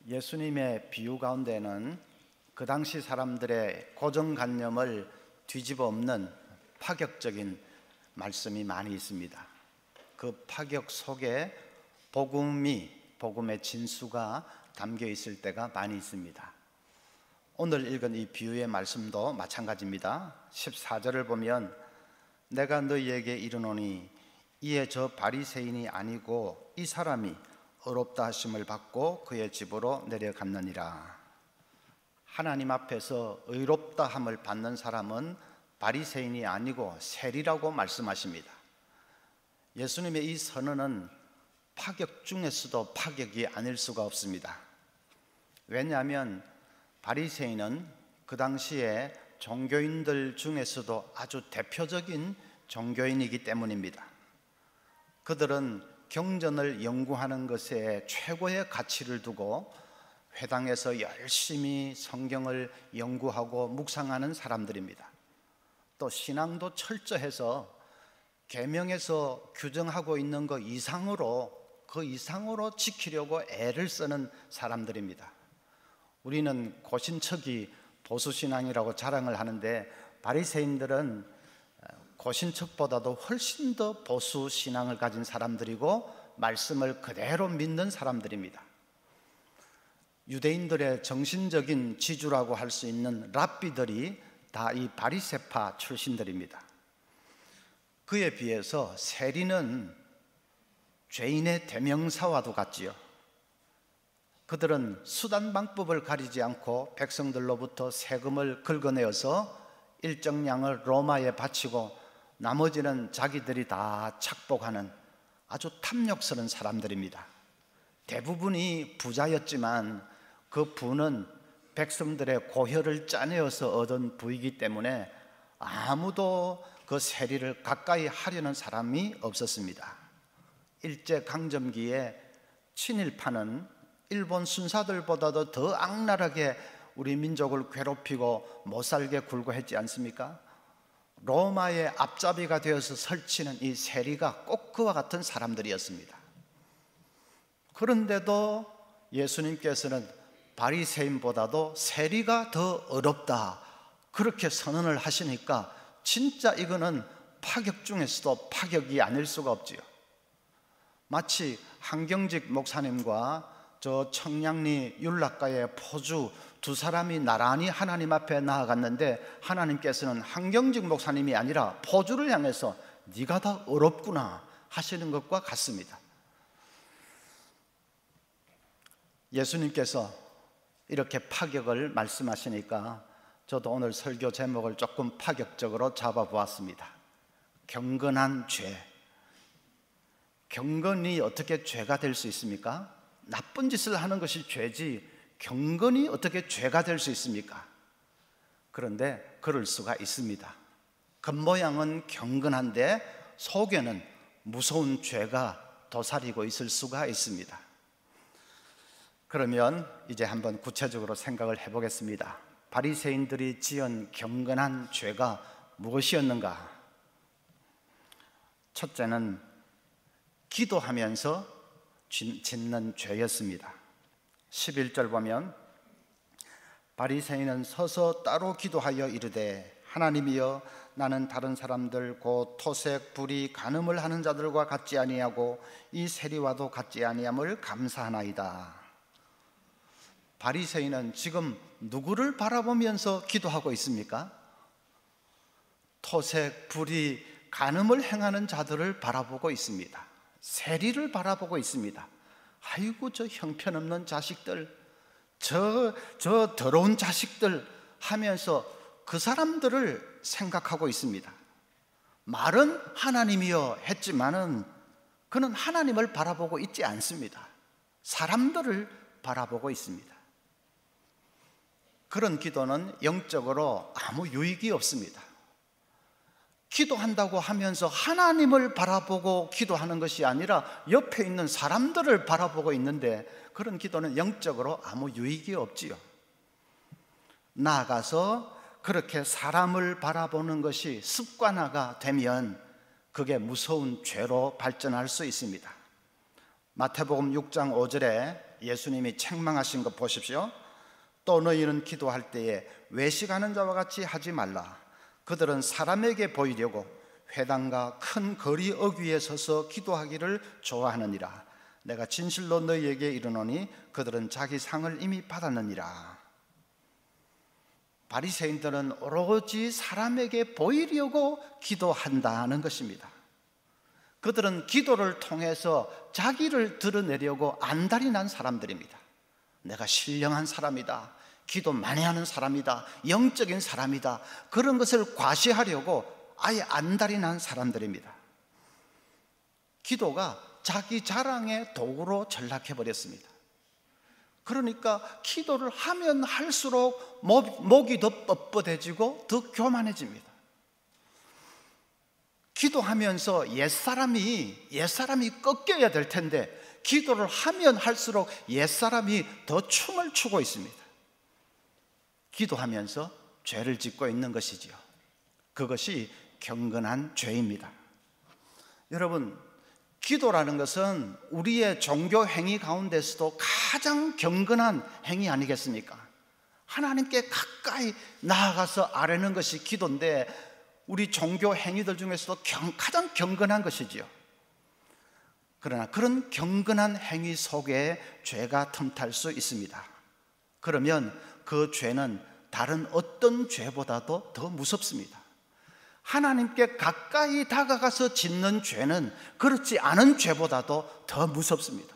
예수님의 비유 가운데는 그 당시 사람들의 고정관념을 뒤집어 엎는 파격적인 말씀이 많이 있습니다. 그 파격 속에 복음의 진수가 담겨 있을 때가 많이 있습니다. 오늘 읽은 이 비유의 말씀도 마찬가지입니다. 14절을 보면 내가 너희에게 이르노니 이에 저 바리새인이 아니고 이 사람이 의롭다 하심을 받고 그의 집으로 내려갔느니라. 하나님 앞에서 의롭다 함을 받는 사람은 바리새인이 아니고 세리라고 말씀하십니다. 예수님의 이 선언은 파격 중에서도 파격이 아닐 수가 없습니다. 왜냐하면 바리새인은 그 당시에 종교인들 중에서도 아주 대표적인 종교인이기 때문입니다. 그들은 경전을 연구하는 것에 최고의 가치를 두고 회당에서 열심히 성경을 연구하고 묵상하는 사람들입니다. 또 신앙도 철저해서 계명에서 규정하고 있는 것 이상으로 그 이상으로 지키려고 애를 쓰는 사람들입니다. 우리는 고신척이 보수신앙이라고 자랑을 하는데 바리새인들은 고신척보다도 훨씬 더 보수신앙을 가진 사람들이고 말씀을 그대로 믿는 사람들입니다. 유대인들의 정신적인 지주라고 할 수 있는 랍비들이 다 이 바리새파 출신들입니다. 그에 비해서 세리는 죄인의 대명사와도 같지요. 그들은 수단 방법을 가리지 않고 백성들로부터 세금을 긁어내어서 일정량을 로마에 바치고 나머지는 자기들이 다 착복하는 아주 탐욕스러운 사람들입니다. 대부분이 부자였지만 그 부는 백성들의 고혈을 짜내어서 얻은 부이기 때문에 아무도 그 세리를 가까이 하려는 사람이 없었습니다. 일제강점기에 친일파는 일본 순사들보다도 더 악랄하게 우리 민족을 괴롭히고 못살게 굴고 했지 않습니까? 로마의 앞잡이가 되어서 설치는 이 세리가 꼭 그와 같은 사람들이었습니다. 그런데도 예수님께서는 바리새인보다도 세리가 더 어렵다 그렇게 선언을 하시니까 진짜 이거는 파격 중에서도 파격이 아닐 수가 없지요. 마치 한경직 목사님과 저 청량리 율락가의 포주 두 사람이 나란히 하나님 앞에 나아갔는데 하나님께서는 한경직 목사님이 아니라 포주를 향해서 네가 다 어렵구나 하시는 것과 같습니다. 예수님께서 이렇게 파격을 말씀하시니까 저도 오늘 설교 제목을 조금 파격적으로 잡아보았습니다. 경건한 죄. 경건이 어떻게 죄가 될 수 있습니까? 나쁜 짓을 하는 것이 죄지 경건이 어떻게 죄가 될 수 있습니까? 그런데 그럴 수가 있습니다. 겉모양은 경건한데 속에는 무서운 죄가 도사리고 있을 수가 있습니다. 그러면 이제 한번 구체적으로 생각을 해보겠습니다. 바리새인들이 지은 경건한 죄가 무엇이었는가? 첫째는 기도하면서 짓는 죄였습니다. 11절 보면 바리새인은 서서 따로 기도하여 이르되 하나님이여 나는 다른 사람들 곧 토색, 불의, 간음을 하는 자들과 같지 아니하고 이 세리와도 같지 아니함을 감사하나이다. 바리새인은 지금 누구를 바라보면서 기도하고 있습니까? 토색, 불의, 간음을 행하는 자들을 바라보고 있습니다. 세리를 바라보고 있습니다. 아이고 저 형편없는 자식들, 저 더러운 자식들 하면서 그 사람들을 생각하고 있습니다. 말은 하나님이여 했지만은 그는 하나님을 바라보고 있지 않습니다. 사람들을 바라보고 있습니다. 그런 기도는 영적으로 아무 유익이 없습니다. 기도한다고 하면서 하나님을 바라보고 기도하는 것이 아니라 옆에 있는 사람들을 바라보고 있는데 그런 기도는 영적으로 아무 유익이 없지요. 나아가서 그렇게 사람을 바라보는 것이 습관화가 되면 그게 무서운 죄로 발전할 수 있습니다. 마태복음 6장 5절에 예수님이 책망하신 거 보십시오. 또 너희는 기도할 때에 외식하는 자와 같이 하지 말라. 그들은 사람에게 보이려고 회당과 큰 거리 어귀에 서서 기도하기를 좋아하느니라. 내가 진실로 너희에게 이르노니 그들은 자기 상을 이미 받았느니라. 바리새인들은 오로지 사람에게 보이려고 기도한다는 것입니다. 그들은 기도를 통해서 자기를 드러내려고 안달이 난 사람들입니다. 내가 신령한 사람이다, 기도 많이 하는 사람이다, 영적인 사람이다, 그런 것을 과시하려고 아예 안달이 난 사람들입니다. 기도가 자기 자랑의 도구로 전락해버렸습니다. 그러니까 기도를 하면 할수록 목이 더 뻣뻣해지고 더 교만해집니다. 기도하면서 옛사람이 꺾여야 될 텐데 기도를 하면 할수록 옛사람이 더 춤을 추고 있습니다. 기도하면서 죄를 짓고 있는 것이지요. 그것이 경건한 죄입니다. 여러분, 기도라는 것은 우리의 종교 행위 가운데서도 가장 경건한 행위 아니겠습니까? 하나님께 가까이 나아가서 아뢰는 것이 기도인데 우리 종교 행위들 중에서도 가장 경건한 것이지요. 그러나 그런 경건한 행위 속에 죄가 틈탈 수 있습니다. 그러면 그 죄는 다른 어떤 죄보다도 더 무섭습니다. 하나님께 가까이 다가가서 짓는 죄는 그렇지 않은 죄보다도 더 무섭습니다.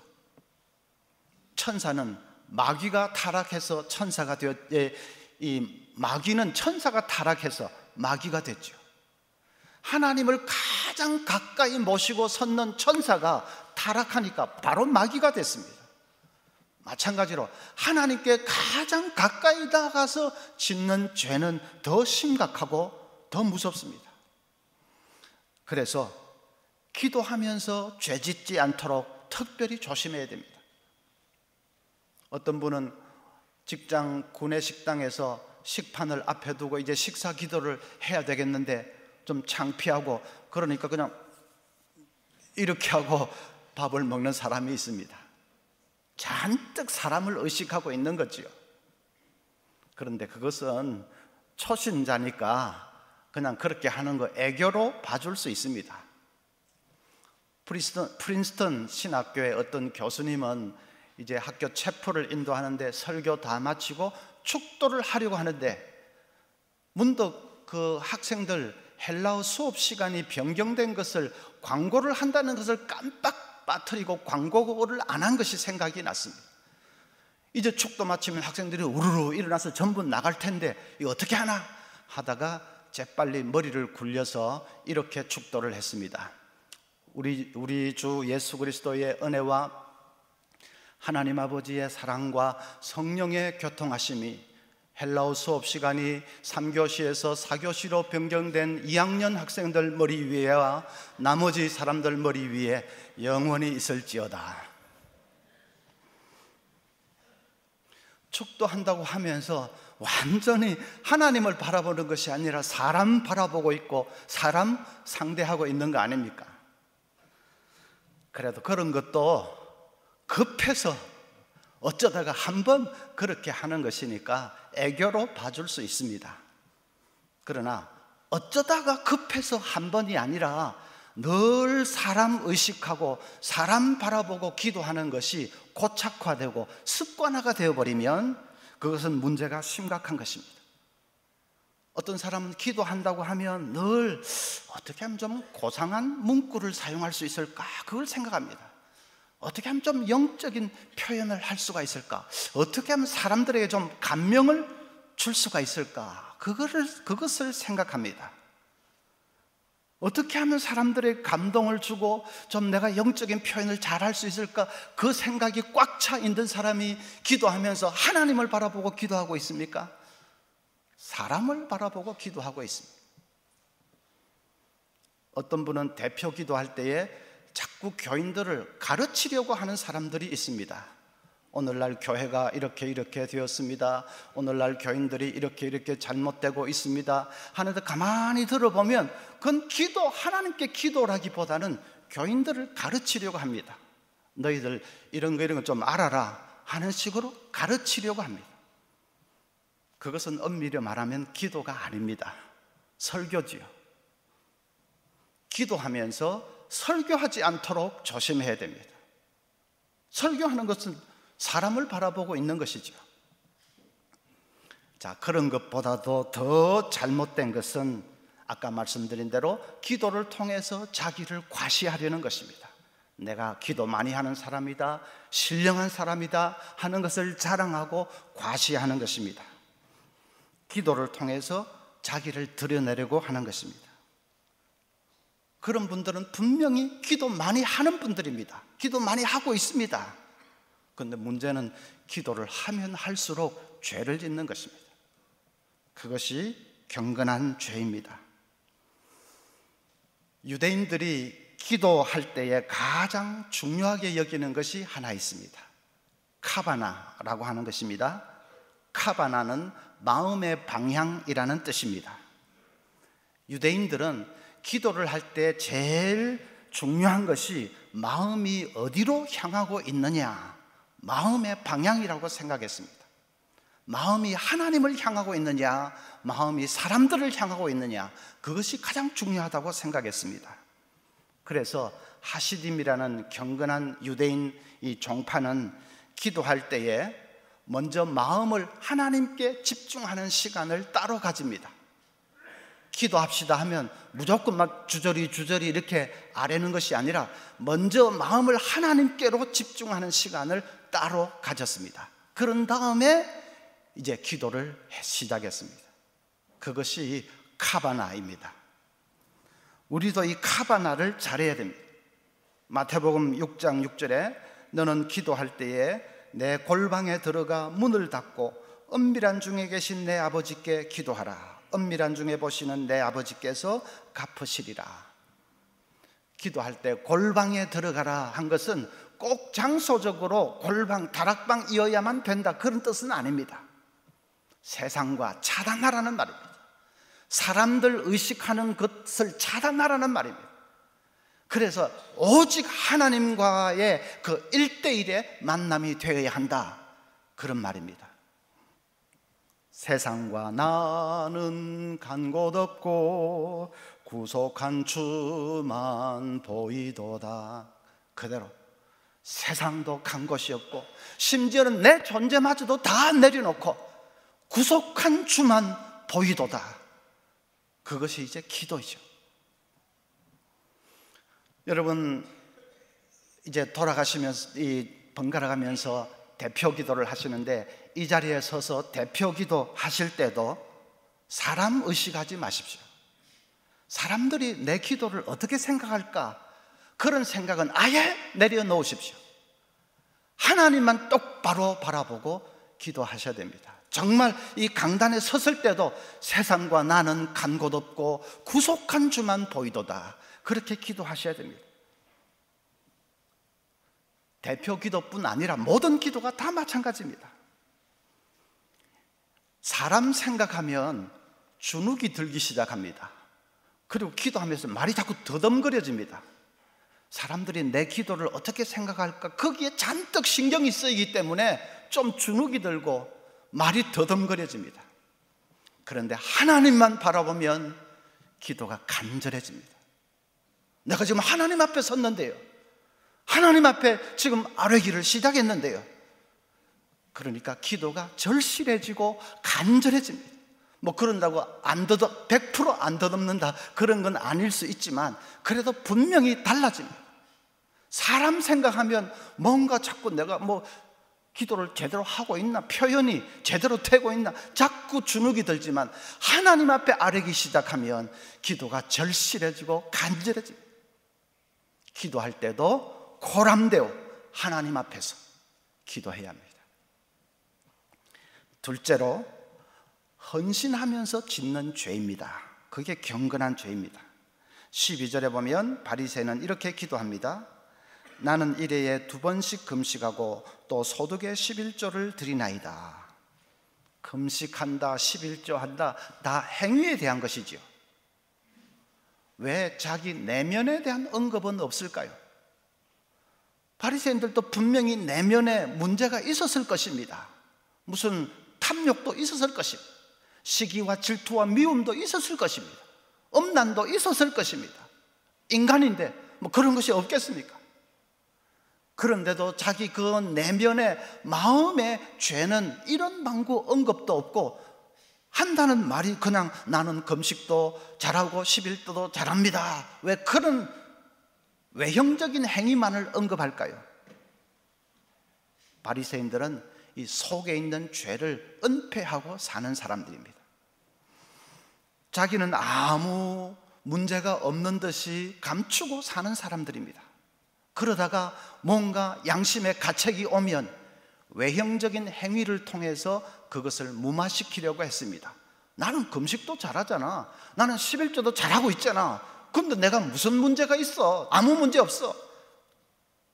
천사는 마귀가 타락해서 천사가 마귀는 천사가 타락해서 마귀가 됐죠. 하나님을 가장 가까이 모시고 섰는 천사가 타락하니까 바로 마귀가 됐습니다. 마찬가지로 하나님께 가장 가까이 다가가서 짓는 죄는 더 심각하고 더 무섭습니다. 그래서 기도하면서 죄 짓지 않도록 특별히 조심해야 됩니다. 어떤 분은 직장 구내식당에서 식판을 앞에 두고 이제 식사 기도를 해야 되겠는데 좀 창피하고 그러니까 그냥 이렇게 하고 밥을 먹는 사람이 있습니다. 잔뜩 사람을 의식하고 있는 거지요. 그런데 그것은 초신자니까 그냥 그렇게 하는 거 애교로 봐줄 수 있습니다. 프린스턴 신학교의 어떤 교수님은 이제 학교 체포를 인도하는데 설교 다 마치고 축도를 하려고 하는데 문득 그 학생들 헬라어 수업 시간이 변경된 것을 광고를 한다는 것을 깜빡 빠뜨리고 광고를 안 한 것이 생각이 났습니다. 이제 축도 마치면 학생들이 우르르 일어나서 전부 나갈 텐데 이거 어떻게 하나 하다가 재빨리 머리를 굴려서 이렇게 축도를 했습니다. 우리 주 예수 그리스도의 은혜와 하나님 아버지의 사랑과 성령의 교통하심이 헬라어 수업 시간이 3교시에서 4교시로 변경된 2학년 학생들 머리 위에와 나머지 사람들 머리 위에 영원히 있을지어다. 축도한다고 하면서 완전히 하나님을 바라보는 것이 아니라 사람 바라보고 있고 사람 상대하고 있는 거 아닙니까? 그래도 그런 것도 급해서 어쩌다가 한번 그렇게 하는 것이니까 애교로 봐줄 수 있습니다. 그러나 어쩌다가 급해서 한 번이 아니라 늘 사람 의식하고 사람 바라보고 기도하는 것이 고착화되고 습관화가 되어버리면 그것은 문제가 심각한 것입니다. 어떤 사람은 기도한다고 하면 늘 어떻게 하면 좀 고상한 문구를 사용할 수 있을까 그걸 생각합니다. 어떻게 하면 좀 영적인 표현을 할 수가 있을까? 어떻게 하면 사람들에게 좀 감명을 줄 수가 있을까? 그것을 생각합니다. 어떻게 하면 사람들에게 감동을 주고 좀 내가 영적인 표현을 잘 할 수 있을까? 그 생각이 꽉 차 있는 사람이 기도하면서 하나님을 바라보고 기도하고 있습니까? 사람을 바라보고 기도하고 있습니다. 어떤 분은 대표 기도할 때에 자꾸 교인들을 가르치려고 하는 사람들이 있습니다. 오늘날 교회가 이렇게 되었습니다. 오늘날 교인들이 이렇게 잘못되고 있습니다 하는데 가만히 들어보면 그건 하나님께 기도라기보다는 교인들을 가르치려고 합니다. 너희들 이런 거 좀 알아라 하는 식으로 가르치려고 합니다. 그것은 엄밀히 말하면 기도가 아닙니다. 설교지요. 기도하면서 설교하지 않도록 조심해야 됩니다. 설교하는 것은 사람을 바라보고 있는 것이죠. 자, 그런 것보다도 더 잘못된 것은 아까 말씀드린 대로 기도를 통해서 자기를 과시하려는 것입니다. 내가 기도 많이 하는 사람이다, 신령한 사람이다 하는 것을 자랑하고 과시하는 것입니다. 기도를 통해서 자기를 드러내려고 하는 것입니다. 그런 분들은 분명히 기도 많이 하는 분들입니다. 기도 많이 하고 있습니다. 그런데 문제는 기도를 하면 할수록 죄를 짓는 것입니다. 그것이 경건한 죄입니다. 유대인들이 기도할 때에 가장 중요하게 여기는 것이 하나 있습니다. 카바나라고 하는 것입니다. 카바나는 마음의 방향이라는 뜻입니다. 유대인들은 기도를 할 때 제일 중요한 것이 마음이 어디로 향하고 있느냐, 마음의 방향이라고 생각했습니다. 마음이 하나님을 향하고 있느냐, 마음이 사람들을 향하고 있느냐, 그것이 가장 중요하다고 생각했습니다. 그래서 하시딤이라는 경건한 유대인 이 종파는 기도할 때에 먼저 마음을 하나님께 집중하는 시간을 따로 가집니다. 기도합시다 하면 무조건 막 주저리 이렇게 아뢰는 것이 아니라 먼저 마음을 하나님께로 집중하는 시간을 따로 가졌습니다. 그런 다음에 이제 기도를 시작했습니다. 그것이 카바나입니다. 우리도 이 카바나를 잘해야 됩니다. 마태복음 6장 6절에 너는 기도할 때에 내 골방에 들어가 문을 닫고 은밀한 중에 계신 내 아버지께 기도하라. 은밀한 중에 보시는 내 아버지께서 갚으시리라. 기도할 때 골방에 들어가라 한 것은 꼭 장소적으로 골방, 다락방이어야만 된다 그런 뜻은 아닙니다. 세상과 차단하라는 말입니다. 사람들 의식하는 것을 차단하라는 말입니다. 그래서 오직 하나님과의 그 1대1의 만남이 되어야 한다 그런 말입니다. 세상과 나는 간 곳 없고 구속한 주만 보이도다. 그대로 세상도 간 곳이 없고 심지어는 내 존재마저도 다 내려놓고 구속한 주만 보이도다. 그것이 이제 기도이죠. 여러분 이제 돌아가시면서 번갈아 가면서 대표 기도를 하시는데 이 자리에 서서 대표 기도 하실 때도 사람 의식하지 마십시오. 사람들이 내 기도를 어떻게 생각할까? 그런 생각은 아예 내려놓으십시오. 하나님만 똑바로 바라보고 기도하셔야 됩니다. 정말 이 강단에 섰을 때도 세상과 나는 간 곳 없고 구속한 주만 보이도다. 그렇게 기도하셔야 됩니다. 대표 기도뿐 아니라 모든 기도가 다 마찬가지입니다. 사람 생각하면 주눅이 들기 시작합니다. 그리고 기도하면서 말이 자꾸 더듬거려집니다. 사람들이 내 기도를 어떻게 생각할까 거기에 잔뜩 신경이 쓰이기 때문에 좀 주눅이 들고 말이 더듬거려집니다. 그런데 하나님만 바라보면 기도가 간절해집니다. 내가 지금 하나님 앞에 섰는데요, 하나님 앞에 지금 아뢰기를 시작했는데요, 그러니까 기도가 절실해지고 간절해집니다. 뭐 그런다고 100% 안 더듬는다 그런 건 아닐 수 있지만 그래도 분명히 달라집니다. 사람 생각하면 뭔가 자꾸 내가 뭐 기도를 제대로 하고 있나, 표현이 제대로 되고 있나 자꾸 주눅이 들지만 하나님 앞에 아뢰기 시작하면 기도가 절실해지고 간절해집니다. 기도할 때도 고람되어 하나님 앞에서 기도해야 합니다. 둘째로 헌신하면서 짓는 죄입니다. 그게 경건한 죄입니다. 12절에 보면 바리새인은 이렇게 기도합니다. 나는 일회에 2번씩 금식하고 또 소득의 11조를 드리나이다. 금식한다, 11조 한다, 다 행위에 대한 것이지요. 왜 자기 내면에 대한 언급은 없을까요? 바리새인들도 분명히 내면에 문제가 있었을 것입니다. 무슨 탐욕도 있었을 것입니다. 시기와 질투와 미움도 있었을 것입니다. 엄난도 있었을 것입니다. 인간인데 뭐 그런 것이 없겠습니까? 그런데도 자기 그 내면의 마음의 죄는 이런 망구 언급도 없고, 한다는 말이 그냥 나는 금식도 잘하고 11조도 잘합니다. 왜 그런 외형적인 행위만을 언급할까요? 바리새인들은 이 속에 있는 죄를 은폐하고 사는 사람들입니다. 자기는 아무 문제가 없는 듯이 감추고 사는 사람들입니다. 그러다가 뭔가 양심의 가책이 오면 외형적인 행위를 통해서 그것을 무마시키려고 했습니다. 나는 금식도 잘하잖아. 나는 11조도 잘하고 있잖아. 근데 내가 무슨 문제가 있어? 아무 문제 없어.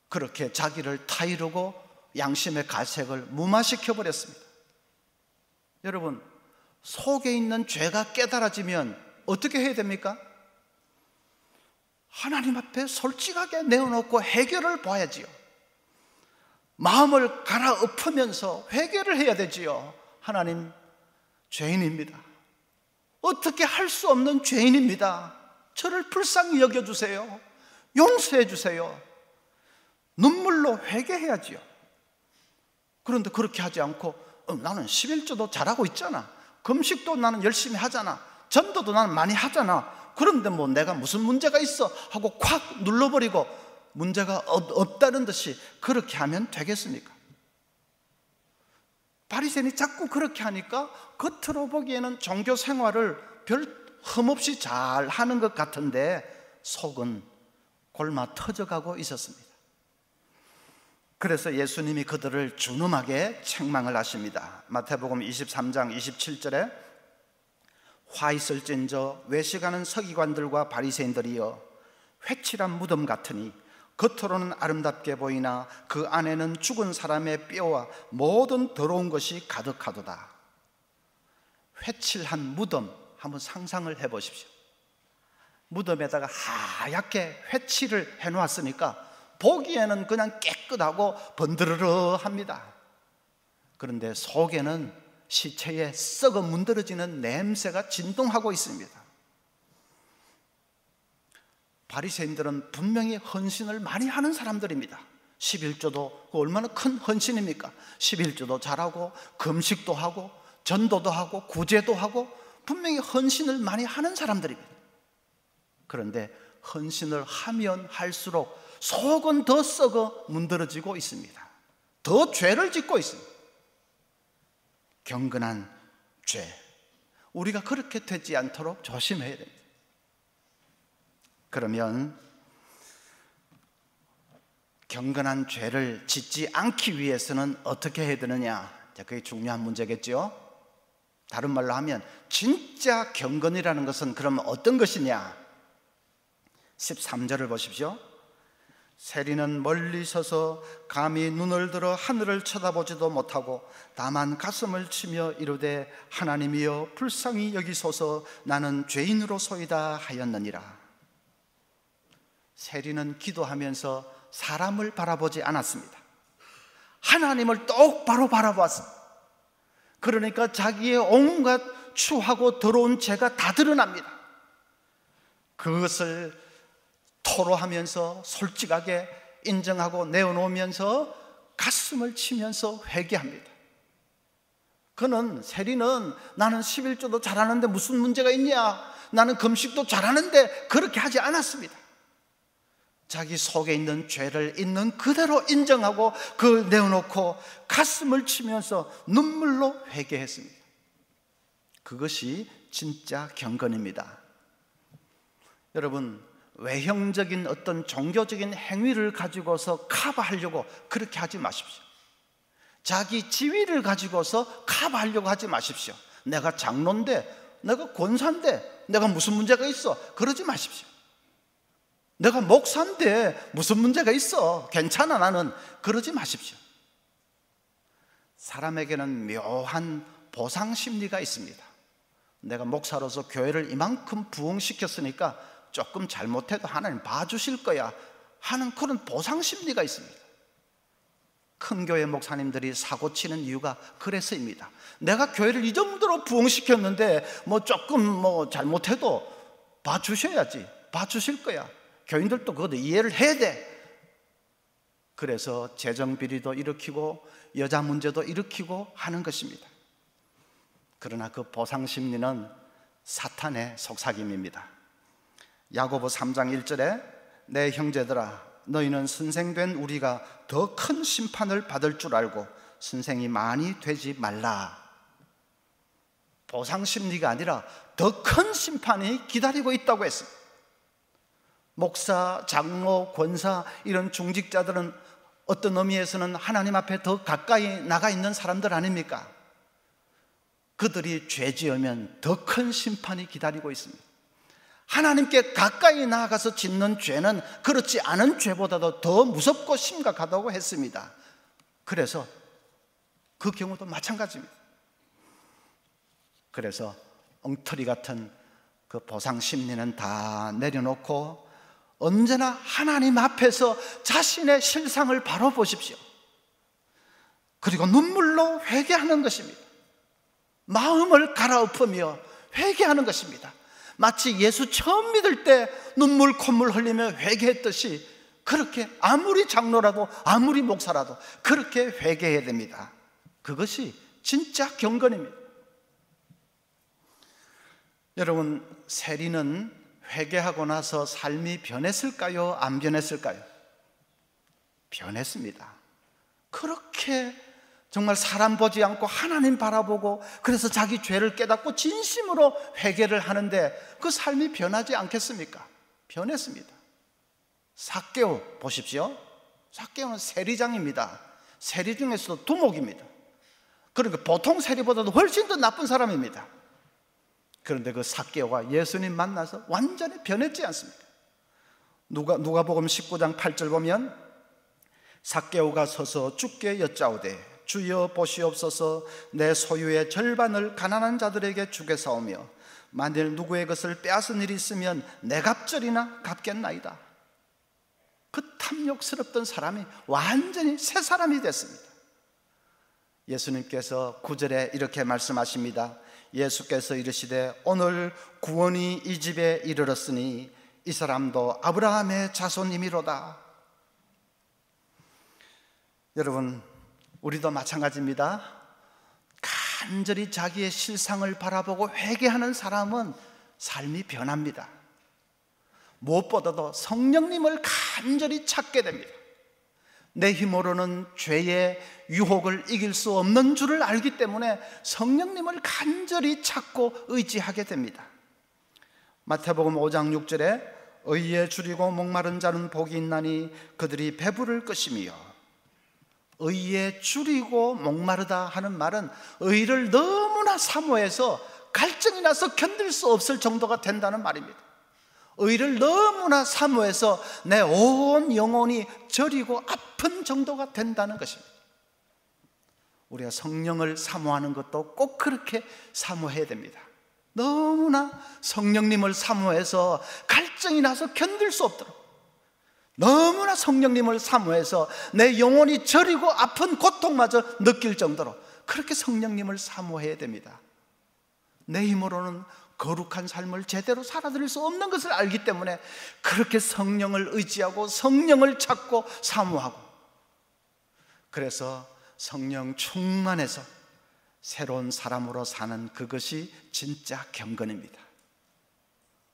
그렇게 자기를 타이르고 양심의 가책을 무마시켜 버렸습니다. 여러분, 속에 있는 죄가 깨달아지면 어떻게 해야 됩니까? 하나님 앞에 솔직하게 내어놓고 해결을 봐야지요. 마음을 갈아엎으면서 회개를 해야 되지요. 하나님, 죄인입니다. 어떻게 할 수 없는 죄인입니다. 저를 불쌍히 여겨주세요. 용서해 주세요. 눈물로 회개해야지요. 그런데 그렇게 하지 않고 나는 11조도 잘하고 있잖아. 금식도 나는 열심히 하잖아. 전도도 나는 많이 하잖아. 그런데 뭐 내가 무슨 문제가 있어 하고 콱 눌러버리고 문제가 없다는 듯이 그렇게 하면 되겠습니까? 바리새인이 자꾸 그렇게 하니까 겉으로 보기에는 종교 생활을 별 흠없이 잘 하는 것 같은데 속은 골마 터져가고 있었습니다. 그래서 예수님이 그들을 준엄하게 책망을 하십니다. 마태복음 23장 27절에 화 있을진저 외식하는 서기관들과 바리새인들이여, 회칠한 무덤 같으니 겉으로는 아름답게 보이나 그 안에는 죽은 사람의 뼈와 모든 더러운 것이 가득하도다. 회칠한 무덤 한번 상상을 해보십시오. 무덤에다가 하얗게 회칠을 해놓았으니까 보기에는 그냥 깨끗하고 번드르르합니다. 그런데 속에는 시체에 썩어 문드러지는 냄새가 진동하고 있습니다. 바리새인들은 분명히 헌신을 많이 하는 사람들입니다. 11조도 얼마나 큰 헌신입니까? 11조도 잘하고 금식도 하고 전도도 하고 구제도 하고 분명히 헌신을 많이 하는 사람들입니다. 그런데 헌신을 하면 할수록 속은 더 썩어 문드러지고 있습니다. 더 죄를 짓고 있습니다. 경건한 죄, 우리가 그렇게 되지 않도록 조심해야 됩니다. 그러면 경건한 죄를 짓지 않기 위해서는 어떻게 해야 되느냐? 그게 중요한 문제겠죠. 다른 말로 하면 진짜 경건이라는 것은 그러면 어떤 것이냐? 13절을 보십시오. 세리는 멀리 서서 감히 눈을 들어 하늘을 쳐다보지도 못하고 다만 가슴을 치며 이르되 하나님이여 불쌍히 여기소서 나는 죄인으로소이다 하였느니라. 세리는 기도하면서 사람을 바라보지 않았습니다. 하나님을 똑바로 바라보았습니다. 그러니까 자기의 온갖 추하고 더러운 죄가 다 드러납니다. 그것을 토로하면서 솔직하게 인정하고 내어놓으면서 가슴을 치면서 회개합니다. 그는 세리는 나는 11조도 잘하는데 무슨 문제가 있냐, 나는 금식도 잘하는데 그렇게 하지 않았습니다. 자기 속에 있는 죄를 있는 그대로 인정하고 그걸 내어놓고 가슴을 치면서 눈물로 회개했습니다. 그것이 진짜 경건입니다. 여러분, 외형적인 어떤 종교적인 행위를 가지고서 커버하려고 그렇게 하지 마십시오. 자기 지위를 가지고서 커버하려고 하지 마십시오. 내가 장로인데, 내가 권사인데 내가 무슨 문제가 있어, 그러지 마십시오. 내가 목사인데 무슨 문제가 있어? 괜찮아 나는. 그러지 마십시오. 사람에게는 묘한 보상 심리가 있습니다. 내가 목사로서 교회를 이만큼 부흥시켰으니까 조금 잘못해도 하나님 봐주실 거야 하는 그런 보상 심리가 있습니다. 큰 교회 목사님들이 사고치는 이유가 그래서입니다. 내가 교회를 이 정도로 부흥시켰는데 조금 잘못해도 봐주셔야지, 봐주실 거야, 교인들도 그것도 이해를 해야 돼. 그래서 재정비리도 일으키고 여자 문제도 일으키고 하는 것입니다. 그러나 그 보상심리는 사탄의 속삭임입니다. 야고보 3장 1절에 내 형제들아 너희는 선생된 우리가 더 큰 심판을 받을 줄 알고 선생이 많이 되지 말라. 보상심리가 아니라 더 큰 심판이 기다리고 있다고 했습니다. 목사, 장로, 권사 이런 중직자들은 어떤 의미에서는 하나님 앞에 더 가까이 나가 있는 사람들 아닙니까? 그들이 죄 지으면 더 큰 심판이 기다리고 있습니다. 하나님께 가까이 나아가서 짓는 죄는 그렇지 않은 죄보다도 더 무섭고 심각하다고 했습니다. 그래서 그 경우도 마찬가지입니다. 그래서 엉터리 같은 그 보상 심리는 다 내려놓고 언제나 하나님 앞에서 자신의 실상을 바로 보십시오. 그리고 눈물로 회개하는 것입니다. 마음을 갈아엎으며 회개하는 것입니다. 마치 예수 처음 믿을 때 눈물 콧물 흘리며 회개했듯이 그렇게 아무리 장로라도 아무리 목사라도 그렇게 회개해야 됩니다. 그것이 진짜 경건입니다. 여러분, 세리는 회개하고 나서 삶이 변했을까요? 안 변했을까요? 변했습니다. 그렇게 정말 사람 보지 않고 하나님 바라보고 그래서 자기 죄를 깨닫고 진심으로 회개를 하는데 그 삶이 변하지 않겠습니까? 변했습니다. 삭개오 보십시오. 삭개오는 세리장입니다. 세리 중에서도 두목입니다. 그러니까 보통 세리보다도 훨씬 더 나쁜 사람입니다. 그런데 그 삭개오가 예수님 만나서 완전히 변했지 않습니까? 누가복음 19장 8절 보면 삭개오가 서서 주께 여짜오되 주여 보시옵소서 내 소유의 절반을 가난한 자들에게 주겠사오며 만일 누구의 것을 빼앗은 일이 있으면 내 갑절이나 갚겠나이다. 그 탐욕스럽던 사람이 완전히 새 사람이 됐습니다. 예수님께서 9절에 이렇게 말씀하십니다. 예수께서 이르시되 오늘 구원이 이 집에 이르렀으니 이 사람도 아브라함의 자손이미로다. 여러분, 우리도 마찬가지입니다. 간절히 자기의 실상을 바라보고 회개하는 사람은 삶이 변합니다. 무엇보다도 성령님을 간절히 찾게 됩니다. 내 힘으로는 죄의 유혹을 이길 수 없는 줄을 알기 때문에 성령님을 간절히 찾고 의지하게 됩니다. 마태복음 5장 6절에 의에 줄이고 목마른 자는 복이 있나니 그들이 배부를 것이며, 의에 줄이고 목마르다 하는 말은 의를 너무나 사모해서 갈증이 나서 견딜 수 없을 정도가 된다는 말입니다. 의를 너무나 사모해서 내 온 영혼이 저리고 아픈 정도가 된다는 것입니다. 우리가 성령을 사모하는 것도 꼭 그렇게 사모해야 됩니다. 너무나 성령님을 사모해서 갈증이 나서 견딜 수 없도록, 너무나 성령님을 사모해서 내 영혼이 저리고 아픈 고통마저 느낄 정도로 그렇게 성령님을 사모해야 됩니다. 내 힘으로는 거룩한 삶을 제대로 살아드릴 수 없는 것을 알기 때문에 그렇게 성령을 의지하고 성령을 찾고 사모하고, 그래서 성령 충만해서 새로운 사람으로 사는 그것이 진짜 경건입니다.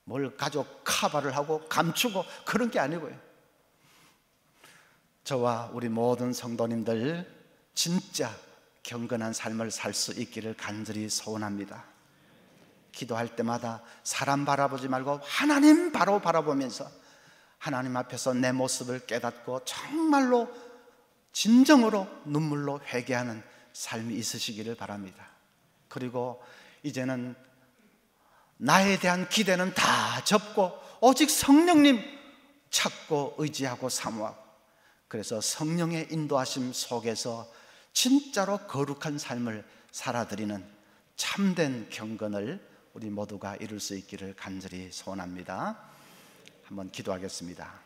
뭘 가지고 카바를 하고 감추고 그런 게 아니고요. 저와 우리 모든 성도님들 진짜 경건한 삶을 살 수 있기를 간절히 소원합니다. 기도할 때마다 사람 바라보지 말고 하나님 바로 바라보면서 하나님 앞에서 내 모습을 깨닫고 정말로 진정으로 눈물로 회개하는 삶이 있으시기를 바랍니다. 그리고 이제는 나에 대한 기대는 다 접고 오직 성령님, 찾고 의지하고 사모하고, 그래서 성령의 인도하심 속에서 진짜로 거룩한 삶을 살아드리는 참된 경건을 우리 모두가 이룰 수 있기를 간절히 소원합니다. 한번 기도하겠습니다.